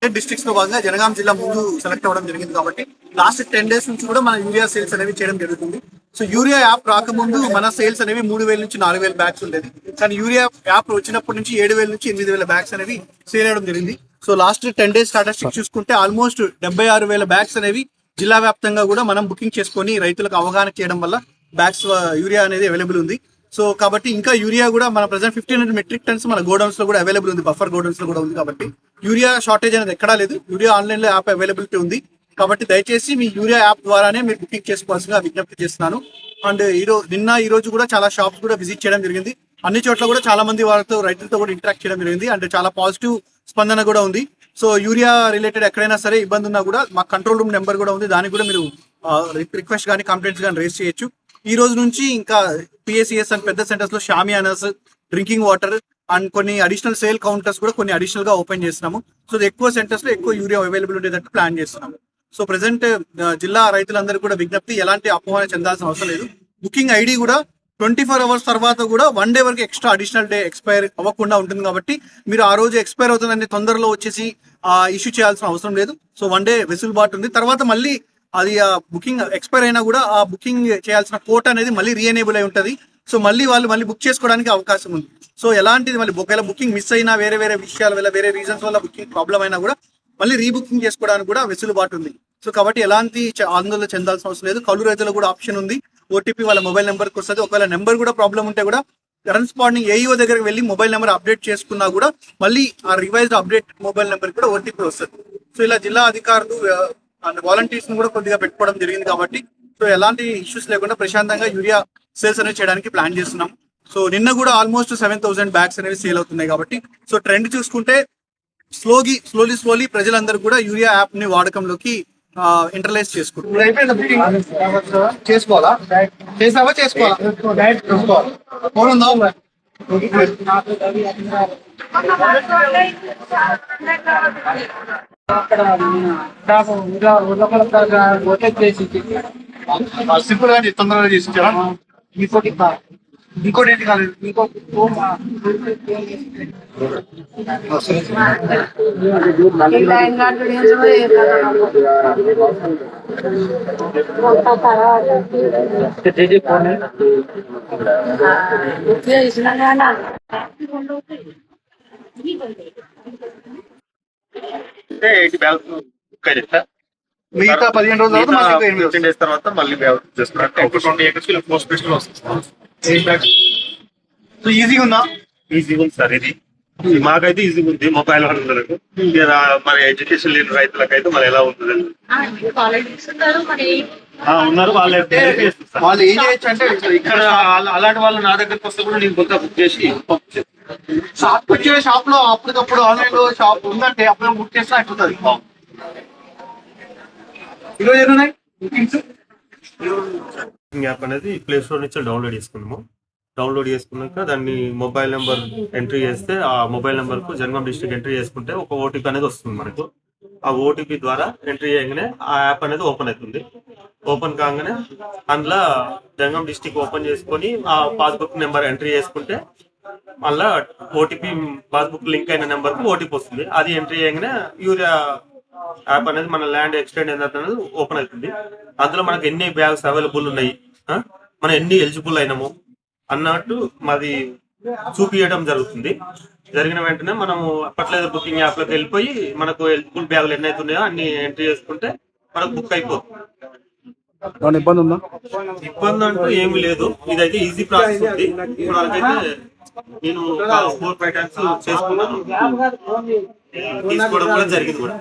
Districts లో భాగంగా జనగాం జిల్లా ముందు సెలెక్ట్ అవ్వడం జరిగింది కాబట్టి లాస్ట్ 10 days నుంచి కూడా మన యూరియా సేల్స్ అనేవి చేయడం జరుగుతుంది. సో యూరియా యాప్ రాకముందు మన సేల్స్ అనేవి 3,000 నుంచి 4,000 బ్యాగ్స్ ఉండేది. కానీ యూరియా యాప్ వచ్చినప్పటి నుంచి 7,000 నుంచి 8,000 బ్యాగ్స్ అనేవి సేల్ అవ్వడం జరిగింది. సో లాస్ట్ 10 days స్టాటిస్టిక్స్ చూసుకుంటే ఆల్మోస్ట్ 76,000 బ్యాగ్స్ అనేవి జిల్లా వ్యాప్తంగా కూడా మనం బుకింగ్ చేసుకొని రైతులకు అవగాహన చేయడం వల్ల బ్యాగ్స్ యూరియా అనేది అవైలబుల్ ఉంది. సో కాబట్టి ఇంకా యూరియా కూడా మన ప్రజెంట్ 1,500 మెట్రిక్ టన్స్ మన గోడౌన్స్ లో కూడా అవైలబుల్ ఉంది, బఫర్ గోడౌన్స్ లో కూడా ఉంది. కాబట్టి యూరియా షార్టేజ్ అనేది ఎక్కడా లేదు. యూరియా ఆన్లైన్ లో యాప్ అవైలబిలిటీ ఉంది. కాబట్టి దయచేసి మీ యూరియా యాప్ ద్వారానే మీరు బుకింగ్ చేసుకోవాల్సిందిగా విజ్ఞప్తి చేస్తున్నాను. అండ్ ఈ రోజు కూడా చాలా షాప్స్ కూడా విజిట్ చేయడం జరిగింది. అన్ని చోట్ల కూడా చాలా మంది వాళ్ళతో రైతులతో కూడా ఇంటరాక్ట్ చేయడం జరిగింది. అండ్ చాలా పాజిటివ్ స్పందన కూడా ఉంది. సో యూరియా రిలేటెడ్ ఎక్కడైనా సరే ఇబ్బంది ఉన్నా కూడా మా కంట్రోల్ రూమ్ నెంబర్ కూడా ఉంది. దానికి కూడా మీరు రిక్వెస్ట్ కానీ కంప్లైంట్స్ కానీ రేస్ చేయొచ్చు. ఈ రోజు నుంచి ఇంకా పిఎస్సిఎస్ అండ్ పెద్ద సెంటర్స్ లో షామియానాస్, డ్రింకింగ్ వాటర్ అండ్ కొన్ని అడిషనల్ సేల్ కౌంటర్స్ కూడా కొన్ని అడిషనల్ గా ఓపెన్ చేస్తున్నాము. సో ఎక్కువ సెంటర్స్ లో ఎక్కువ యూరియా అవైలబుల్ ఉండేటట్టు ప్లాన్ చేస్తున్నాము. సో ప్రెసెంట్ జిల్లా రైతులందరూ కూడా విజ్ఞప్తి, ఎలాంటి అపోహన చెందాల్సిన అవసరం లేదు. బుకింగ్ ఐడి కూడా 24 hours తర్వాత కూడా 1 day వరకు ఎక్స్ట్రా అడిషనల్ డే ఎక్స్పైర్ అవ్వకుండా ఉంటుంది. కాబట్టి మీరు ఆ రోజు ఎక్స్పైర్ అవుతుందని తొందరలో వచ్చేసి ఇష్యూ చేయాల్సిన అవసరం లేదు. సో 1 day వెసులుబాటు ఉంది. తర్వాత మళ్ళీ అది బుకింగ్ ఎక్స్పైర్ అయినా కూడా ఆ బుకింగ్ చేయాల్సిన కోట్ అనేది మళ్ళీ రీఎనేబుల్ అయి ఉంటుంది. సో మళ్ళీ వాళ్ళు బుక్ చేసుకోవడానికి అవకాశం ఉంది. సో ఎలాంటిది మళ్ళీ ఒకవేళ బుకింగ్ మిస్ అయినా, వేరే విషయాల వల్ల, వేరే రీజన్స్ వల్ల బుకింగ్ ప్రాబ్లం అయినా కూడా మళ్ళీ రీబుకింగ్ చేసుకోవడానికి కూడా వెసులుబాటు ఉంది. సో కాబట్టి ఎలాంటి ఆందోళన చెందాల్సిన అవసరం లేదు. కౌలు రైతులకు కూడా ఆప్షన్ ఉంది. ఓటీపీ వాళ్ళ మొబైల్ నెంబర్కి వస్తుంది. ఒకవేళ నెంబర్ కూడా ప్రాబ్లం ఉంటే కూడా కరెస్పాండింగ్ ఏఈఓ దగ్గరికి వెళ్ళి మొబైల్ నెంబర్ అప్డేట్ చేసుకున్నా కూడా మళ్ళీ ఆ రివైజ్డ్ అప్డేట్ మొబైల్ నెంబర్ కూడా ఓటీపీ వస్తుంది. సో ఇలా జిల్లా అధికారులు అండ్ వాలంటీర్స్ ను కూడా కొద్దిగా పెట్టుకోవడం జరిగింది. కాబట్టి సో ఎలాంటి ఇష్యూస్ లేకుండా ప్రశాంతంగా యూరియా సేల్స్ అనేవి చేయడానికి ప్లాన్ చేస్తున్నాం. సో నిన్న కూడా ఆల్మోస్ట్ 7,000 బ్యాగ్స్ అనేవి సేల్ అవుతున్నాయి. కాబట్టి సో ట్రెండ్ చూసుకుంటే స్లోలీ ప్రజలందరూ కూడా యూరియా యాప్ ని వాడకంలోకి ఇంటర్లైజ్ చేసుకుంటారు. చేసుకోవాలా చేసావా చేసుకోవాలా ఫోన్ ఉందా? సింపుల్ గా తొందరగా చేసించారా? ఇంకోటి ఏంటి కాలేదు, మిగతా 15 రోజుల తర్వాత మళ్ళీ ఈజీగా ఉందా? ఈజీగా ఉంది సార్. ఇది మాకైతే ఈజీగా ఉంది. మొబైల్ వాళ్ళకు మరి ఎడ్యుకేషన్ లేని రైతులకు అయితే మరి ఎలా ఉంటుంది? ఉన్నారు. వాళ్ళు ఏం చేయొచ్చు అంటే ఇక్కడ అలాంటి వాళ్ళు నా దగ్గరకు వస్తే కూడా నేను కొత్త బుక్ చేసి షాప్ లో అప్పటికప్పుడు ఆన్లైన్ లో షాప్ ఉందంటే అప్పుడు బుక్ చేసినా అయిపోతుంది. ఈరోజు ఏమున్నాయి బుకింగ్స్? యాప్ అనేది ప్లే స్టోర్ నుంచి డౌన్లోడ్ చేసుకున్నాక దాన్ని మొబైల్ నెంబర్ ఎంట్రీ చేస్తే ఆ మొబైల్ నెంబర్ కు జనగాం డిస్ట్రిక్ట్ ఎంట్రీ చేసుకుంటే ఒక ఓటీపీ అనేది వస్తుంది మనకు. ఆ ఓటీపీ ద్వారా ఎంట్రీ చేయగానే ఆ యాప్ అనేది ఓపెన్ అవుతుంది. ఓపెన్ కాగానే అందులో జనగాం డిస్ట్రిక్ట్ ఓపెన్ చేసుకొని ఆ పాస్బుక్ నెంబర్ ఎంట్రీ చేసుకుంటే మళ్ళా ఓటీపీ పాస్బుక్ లింక్ అయిన నెంబర్ కు ఓటీపీ వస్తుంది. అది ఎంట్రీ చేయగానే యూరియా యాప్ అనేది మన ల్యాండ్ ఎక్స్టెండ్ అనేది ఓపెన్ అవుతుంది. అందులో మనకు ఎన్ని బ్యాగ్స్ అవైలబుల్ ఉన్నాయి, మనం ఎన్ని ఎలిజిబుల్ అయినాము అన్నట్టు మాది చూపించడం జరుగుతుంది. జరిగిన వెంటనే మనము అప్పట్లేదు బుకింగ్ యాప్ లోకి వెళ్ళిపోయి మనకు ఎలిజిబుల్ బ్యాగులు ఎన్ని అవుతున్నాయో అన్ని ఎంట్రీ చేసుకుంటే మనకు బుక్ అయిపోతుంది. ఇబ్బంది అంటూ ఏమి లేదు. ఇదైతే ఈజీ ప్రాసెస్ ఉంది. ఇప్పుడు వరకైతే నేను 4-5 times చేసుకున్నాను, తీసుకోవడం కూడా జరిగింది కూడా.